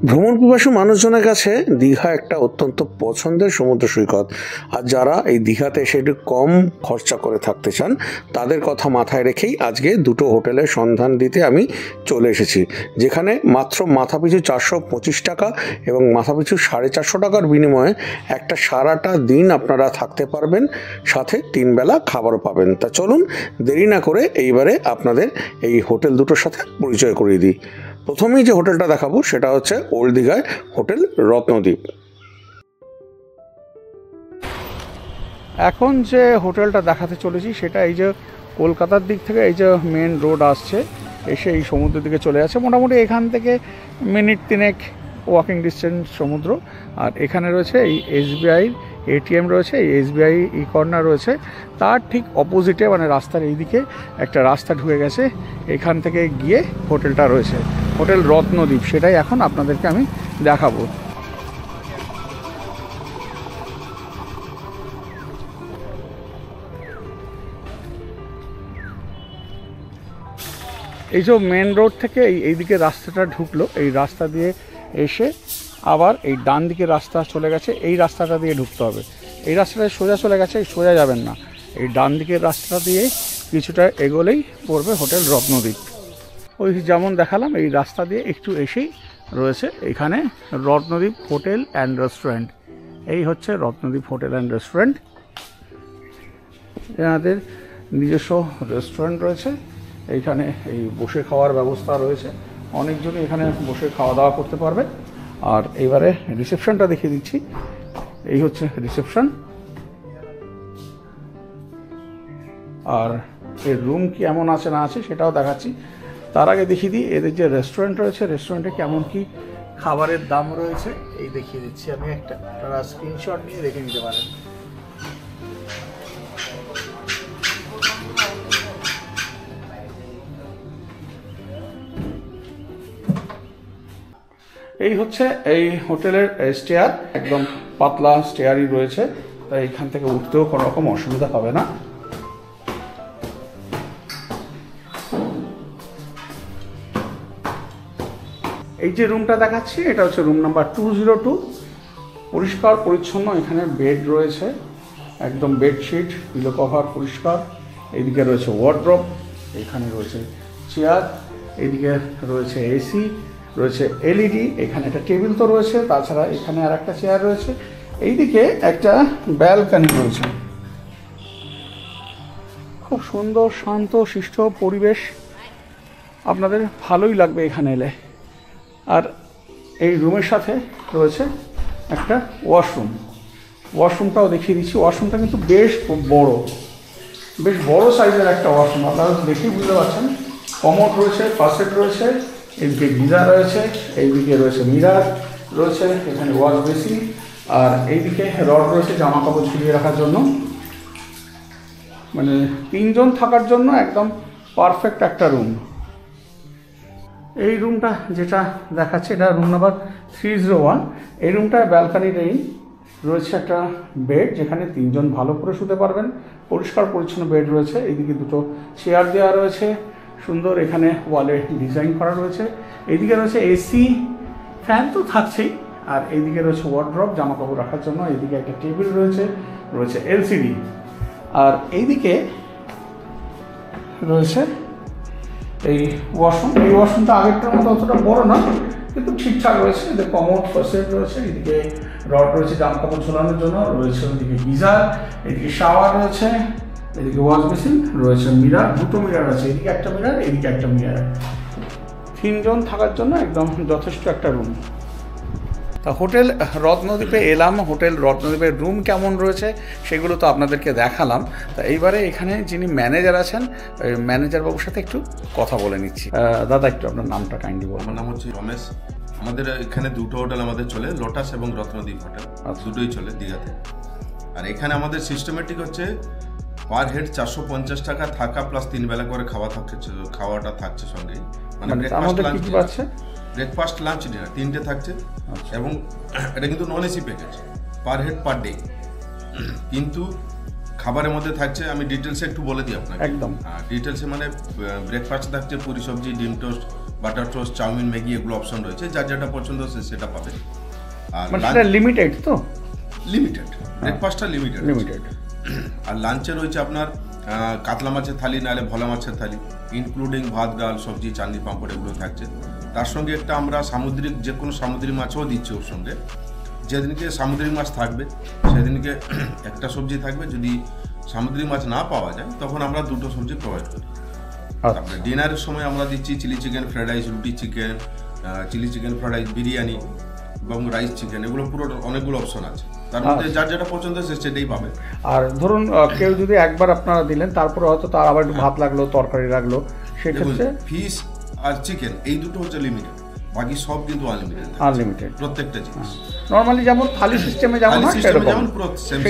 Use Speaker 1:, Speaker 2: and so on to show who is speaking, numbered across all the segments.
Speaker 1: ভ্রমণ পিপাসু মানুষজনের কাছে দীঘা একটা অত্যন্ত পছন্দের সমুদ্র সৈকত। আর যারা এই দীঘাতে এসে একটু কম খরচা করে থাকতে চান তাদের কথা মাথায় রেখেই আজকে দুটো হোটেলের সন্ধান দিতে আমি চলে এসেছি, যেখানে মাত্র মাথাপিছু 425 টাকা এবং মাথাপিছু 450 টাকার বিনিময়ে একটা সারাটা দিন আপনারা থাকতে পারবেন, সাথে 3 বেলা খাবারও পাবেন। তা চলুন দেরি না করে এইবারে আপনাদের এই হোটেল দুটোর সাথে পরিচয় করিয়ে দিই। প্রথমেই যে হোটেলটা দেখাবো সেটা হচ্ছে ওল্ড দীঘায় হোটেল রত্নদ্বীপ। এখন যে হোটেলটা দেখাতে চলেছি সেটা এই যে কলকাতার দিক থেকে এই যে মেন রোড আসছে, এসে এই সমুদ্রের দিকে চলে যাচ্ছে। মোটামুটি এখান থেকে মিনিট 3 ওয়াকিং ডিস্টেন্স সমুদ্র। আর এখানে রয়েছে এই SBI ATM রয়েছে, এই SBI কর্নার রয়েছে, তার ঠিক অপোজিটে মানে রাস্তার এইদিকে একটা রাস্তা ঢুকে গেছে, এখান থেকে গিয়ে হোটেলটা রয়েছে, হোটেল রত্নদ্বীপ। সেটাই এখন আপনাদেরকে আমি দেখাবো। এই যে মেন রোড থেকে এইদিকে রাস্তাটা ঢুকলো, এই রাস্তা দিয়ে এসে আবার এই ডান দিকে রাস্তা চলে গেছে, এই রাস্তাটা দিয়ে ঢুকতে হবে। এই রাস্তাটা সোজা চলে গেছে, সোজা যাবেন না, এই ডান দিকের রাস্তা দিয়ে কিছুটা এগোলেই পড়বে হোটেল রত্নদ্বীপ। ওই যেমন দেখালাম এই রাস্তা দিয়ে একটু এসেই রয়েছে এখানে রত্নদ্বীপ হোটেল অ্যান্ড রেস্টুরেন্ট। এই হচ্ছে রত্নদ্বীপ হোটেল অ্যান্ড রেস্টুরেন্ট। এনাদের নিজস্ব রেস্টুরেন্ট রয়েছে, এইখানে এই বসে খাওয়ার ব্যবস্থা রয়েছে, অনেকজনই এখানে বসে খাওয়া দাওয়া করতে পারবে। আর এবারে রিসেপশনটা দেখিয়ে দিচ্ছি। এই হচ্ছে রিসেপশন। আর এর রুম কি এমন আছে না আছে সেটাও দেখাচ্ছি। তার আগে দেখিয়ে দিই এদের যে রেস্টুরেন্ট রয়েছে, রেস্টুরেন্টে কেমন কি খাবারের দাম রয়েছে এই দেখিয়ে দিচ্ছি আমি একটা, আপনারা স্ক্রিনশট নিয়ে দেখে নিতে পারেন। এই হচ্ছে এই হোটেলের স্টেয়ার, একদম পাতলা স্টেয়ারই রয়েছে, তাই এখান থেকে উঠতেও কোনো রকম অসুবিধা হবে না। এই যে রুমটা দেখাচ্ছি এটা হচ্ছে রুম নাম্বার 202। পরিষ্কার পরিচ্ছন্ন, এখানে বেড রয়েছে, একদম বেডশিট পিলো কভার পরিষ্কার। এইদিকে রয়েছে ওয়ার্ড্রপ, এখানে রয়েছে চেয়ার, এইদিকে রয়েছে AC, রয়েছে LED, এখানে একটা টেবিল তো রয়েছে, তাছাড়া এখানে আর একটা চেয়ার রয়েছে, এইদিকে একটা ব্যালকনি রয়েছে। খুব সুন্দর শান্ত শিষ্ট পরিবেশ, আপনাদের ভালোই লাগবে এখানে এলে। আর এই রুমের সাথে রয়েছে একটা ওয়াশরুম, ওয়াশরুমটাও দেখিয়ে দিচ্ছি। ওয়াশরুমটা কিন্তু বেশ বড় সাইজের একটা ওয়াশরুম, আপনারা দেখেই বুঝতে পারছেন। কমোড রয়েছে, ফার্স্ট রয়েছে, এইদিকে গিজার রয়েছে, এইদিকে রয়েছে মিরার রয়েছে, এখানে ওয়াশ বেসিন, আর এইদিকে রড রয়েছে জামা কাপড় ঝুলিয়ে রাখার জন্য। মানে 3 জন থাকার জন্য একদম পারফেক্ট একটা রুম। এই রুমটা যেটা দেখাচ্ছে এটা রুম নাম্বার 301। এই রুমটায় ব্যালকানি নেই, রয়েছে একটা বেড যেখানে 3 জন ভালো করে শুতে পারবেন, পরিষ্কার পরিচ্ছন্ন বেড রয়েছে। এইদিকে দুটো চেয়ার দেওয়া রয়েছে সুন্দর, এখানে ওয়ালে ডিজাইন করা রয়েছে। এইদিকে রয়েছে AC, ফ্যান তো থাকছেই, আর এইদিকে রয়েছে ওয়ার্ড্রপ জামা কাপড় রাখার জন্য। এইদিকে একটা টেবিল রয়েছে, রয়েছে LCD, আর এইদিকে রয়েছে এই ওয়াশরুম। এই ওয়াশরুমটা আগেরটার মতো অতটা বড় না, কিন্তু ঠিকঠাক রয়েছে। এদের কমোড ফার্স্ট রয়েছে, এদিকে রড রয়েছে জামা কাপড় ঝোলানোর জন্য, রয়েছে ওদিকে গিজার, এদিকে শাওয়ার রয়েছে, এদিকে ওয়াশ বেসিন রয়েছে, মিরার, দুটো মিরার আছে, এদিকে একটা মিরার, এদিকে একটা মিরার। 3 জন থাকার জন্য একদম যথেষ্ট একটা রুম। তা হোটেল রত্নদ্বীপে এলাম, হোটেল রত্নদ্বীপের রুম কেমন রয়েছে সেগুলো তো আপনাদেরকে দেখালাম। তা এইবারে এখানে যিনি ম্যানেজার আছেন, ম্যানেজার বাবুর সাথে একটু কথা বলে নিচ্ছি। দাদা একটু আপনার নামটা কাইন্ডলি বলুন।
Speaker 2: আমার নাম হচ্ছে রমেশ। আমাদের এখানে দুটো হোটেল আমাদের চলে, লোটাস এবং রত্নদ্বীপ হোটেল, দুটোই চলে দীঘাতে। আর এখানে আমাদের সিস্টেমেটিক হচ্ছে পার হেড 450 টাকা থাকা প্লাস 3 বেলা করে খাওয়াটা থাকছে সঙ্গে। মানে ব্রেকফাস্ট লাঞ্চ ডিনার 3টে থাকছে, এবং এটা কিন্তু নন AC package, per head per day. কিন্তু খাবারের মধ্যে থাকছে, আমি ডিটেলসে একটু বলে দিই আপনাকে।
Speaker 1: একদম
Speaker 2: ডিটেলসে মানে ব্রেকফাস্ট থাকছে পুরি সবজি, ডিম toast, butter toast, chow mein, Maggi এগুলো অপশন রয়েছে, যার যেটা পছন্দ সে সেটা পাবে। আর
Speaker 1: সেটা লিমিটেড তো?
Speaker 2: লিমিটেড, ব্রেকফাস্টটা লিমিটেড। আর লাঞ্চে রয়েছে আপনার কাতলা মাছের থালি, নাহলে ভোলা মাছের থালি, ইনক্লুডিং ভাত, ডাল, সবজি, চাটনি, পাঁপড় এগুলো থাকছে। তার সঙ্গে একটা আমরা সামুদ্রিক যে কোনো সামুদ্রিক মাছও দিচ্ছি ওর সঙ্গে। যেদিনকে সামুদ্রিক মাছ থাকবে সেদিনকে একটা সবজি থাকবে, যদি সামুদ্রিক মাছ না পাওয়া যায় তখন আমরা দুটো সবজি প্রোভাইড করি। তারপরে ডিনারের সময় আমরা দিচ্ছি চিলি চিকেন ফ্রাইড রাইস, রুটি chicken, chilli chicken fried rice, biryani এবং রাইস চিকেন, এগুলো পুরো অনেকগুলো অপশন আছে। তার মধ্যে যার যেটা পছন্দ সে সেটাই পাবে।
Speaker 1: আর ধরুন কেউ যদি একবার আপনারা দিলেন, তারপরে হয়তো তার আবার একটু ভাত লাগলো, তরকারি লাগলো, সেক্ষেত্রে
Speaker 2: ফিশ আর চিকেন এই দুটো হচ্ছে লিমিটেড, বাকি সব কিন্তু আনলিমিটেড প্রত্যেকটা জিনিস।
Speaker 1: নরমালি যেমন থালি সিস্টেমে যেমন হয় সেরকম,
Speaker 2: যেমন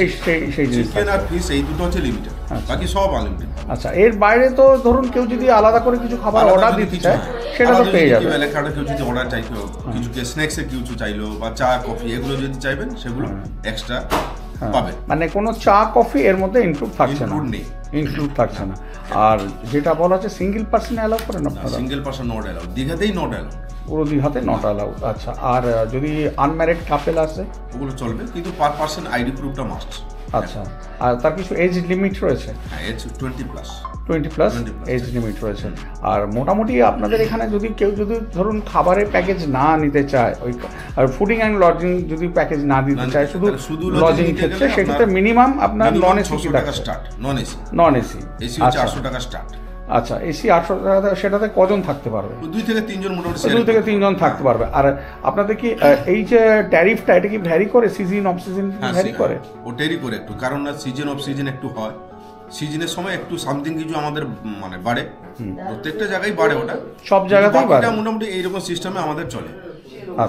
Speaker 2: সেই চিকেন আর ফিশ এই দুটো হচ্ছে লিমিটেড, বাকি সব আনলিমিটেড।
Speaker 1: আচ্ছা, এর বাইরে তো ধরুন কেউ যদি আলাদা করে কিছু খাবার অর্ডার দিতে চায় সেটা তো পেয়ে যাবে।
Speaker 2: এলাকাটা কেউ যদি অর্ডার চাইতো, কিছু স্ন্যাক্সে কিছু চাইলো বা চা কফি এগুলো যদি চাইবেন সেগুলো এক্সট্রা পাবে।
Speaker 1: মানে কোনো চা কফি এর মধ্যে ইনক্লুড থাকছে না, ইনক্লুড থাকছে না। আর যেটা বলা হচ্ছে সিঙ্গেল পার্সন অ্যালাউ করেন আপনারা?
Speaker 2: সিঙ্গেল পার্সন নট অ্যালাউ, দীঘাতেই নট অ্যালাউ,
Speaker 1: পুরো দীঘাতে নট অ্যালাউ। আচ্ছা, আর যদি আনম্যারিড কাপেল আছে
Speaker 2: ওগুলো চলবে, কিন্তু পার পার্সন আইডি প্রুফটা মাস্ট।
Speaker 1: আচ্ছা, আর তার কিছু এজ লিমিট রয়েছে?
Speaker 2: হ্যাঁ, এজ
Speaker 1: 20+ এজ লিমিট রয়েছে। আর মোটামুটি আপনাদের এখানে যদি কেউ যদি ধরুন খাবারের প্যাকেজ না নিতে চায়, ওই আর ফুডিং অ্যান্ড লজিং যদি প্যাকেজ না দিতে চায়, শুধু লজিং ক্ষেত্রে, সেক্ষেত্রে মিনিমাম আপনার নন এসি
Speaker 2: টাকা স্টার্ট,
Speaker 1: নন এসি
Speaker 2: এসি হচ্ছে 800 টাকা স্টার্ট।
Speaker 1: আচ্ছা, এসি 800 টাকা, সেটাতে কজন থাকতে পারবে?
Speaker 2: 2 থেকে 3 জন মোটামুটি
Speaker 1: 2 থেকে 3 জন থাকতে পারবে। আর আপনাদের কি এই যে ট্যারিফটা, এটা কি ভ্যারি করে সিজন অফ সিজন ভ্যারি করে?
Speaker 2: ওটারই করে একটু, কারণ না সিজন অফ সিজন একটু হয়, সিজনের সময় একটু সামথিং কিছু আমাদের মানে বাড়ে, প্রত্যেকটা জায়গায় বাড়ে, ওটা
Speaker 1: সব জায়গাতেই বাড়ে।
Speaker 2: মোটামুটি এইরকম সিস্টেমে আমাদের চলে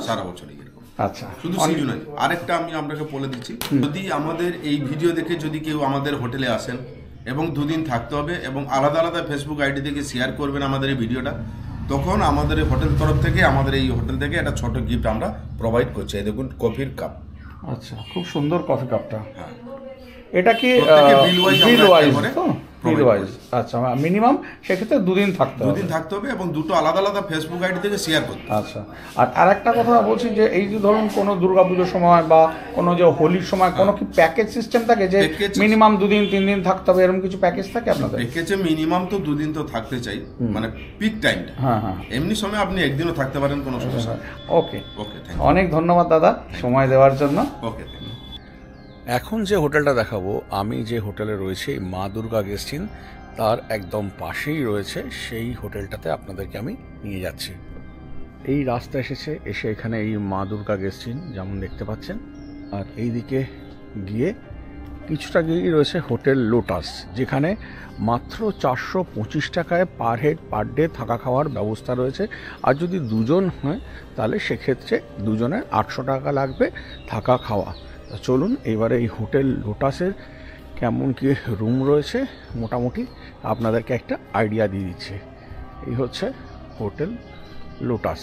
Speaker 2: সারা বছরই এরকম।
Speaker 1: আচ্ছা,
Speaker 2: শুধু সিজনে। আরেকটা আমি আপনাকে বলে দিচ্ছি, যদি আমাদের এই ভিডিও দেখে যদি কেউ আমাদের হোটেলে আসেন এবং 2 দিন থাকতে হবে এবং আলাদা আলাদা ফেসবুক আইডি থেকে শেয়ার করবেন আমাদের এই ভিডিওটা, তখন আমাদের হোটেল তরফ থেকে, আমাদের এই হোটেল থেকে একটা ছোট গিফট আমরা প্রোভাইড করছি। এই দেখুন কফির কাপ।
Speaker 1: আচ্ছা, খুব সুন্দর কফি কাপটা।
Speaker 2: হ্যাঁ,
Speaker 1: এটা কি বিল ওয়াইজ? আচ্ছা, মিনিমাম সেক্ষেত্রে 2 দিন থাকতে
Speaker 2: হবে এবং দুটো আলাদা আলাদা ফেসবুক আইডি থেকে শেয়ার করতে।
Speaker 1: আচ্ছা, আর আরেকটা কথা বলছি যে এই যে ধরুন কোনো দুর্গাপুজোর সময় বা কোনো যে হোলির সময় কোনো কি প্যাকেজ সিস্টেম থাকে যে মিনিমাম 2 দিন 3 দিন থাকতে হবে, এরকম কিছু প্যাকেজ থাকে আপনাদের?
Speaker 2: প্যাকেজে মিনিমাম তো 2 দিন তো থাকতে চাই, মানে পিক টাইমটা।
Speaker 1: হ্যাঁ,
Speaker 2: এমনি সময় আপনি একদিনও থাকতে পারেন, কোনো সমস্যা।
Speaker 1: ওকে, অনেক ধন্যবাদ দাদা সময় দেওয়ার জন্য।
Speaker 2: ওকে,
Speaker 3: এখন যে হোটেলটা দেখাবো, আমি যে হোটেলে রয়েছে মা দুর্গা গেস্ট ইন, তার একদম পাশেই রয়েছে সেই হোটেলটাতে আপনাদেরকে আমি নিয়ে যাচ্ছি। এই রাস্তা এসে এখানে এই মা দুর্গা গেস্ট ইন যেমন দেখতে পাচ্ছেন, আর এই দিকে গিয়ে কিছুটা গিয়েই রয়েছে হোটেল লোটাস, যেখানে মাত্র 425 টাকায় পার হেড পার ডে থাকা খাওয়ার ব্যবস্থা রয়েছে। আর যদি 2 জন হয় তাহলে সেক্ষেত্রে 2 জনের 800 টাকা লাগবে থাকা খাওয়া। চলুন এবারে এই হোটেল লোটাসের কেমন কি রুম রয়েছে মোটামুটি আপনাদেরকে একটা আইডিয়া দিয়ে দিচ্ছে। এই হচ্ছে হোটেল লোটাস।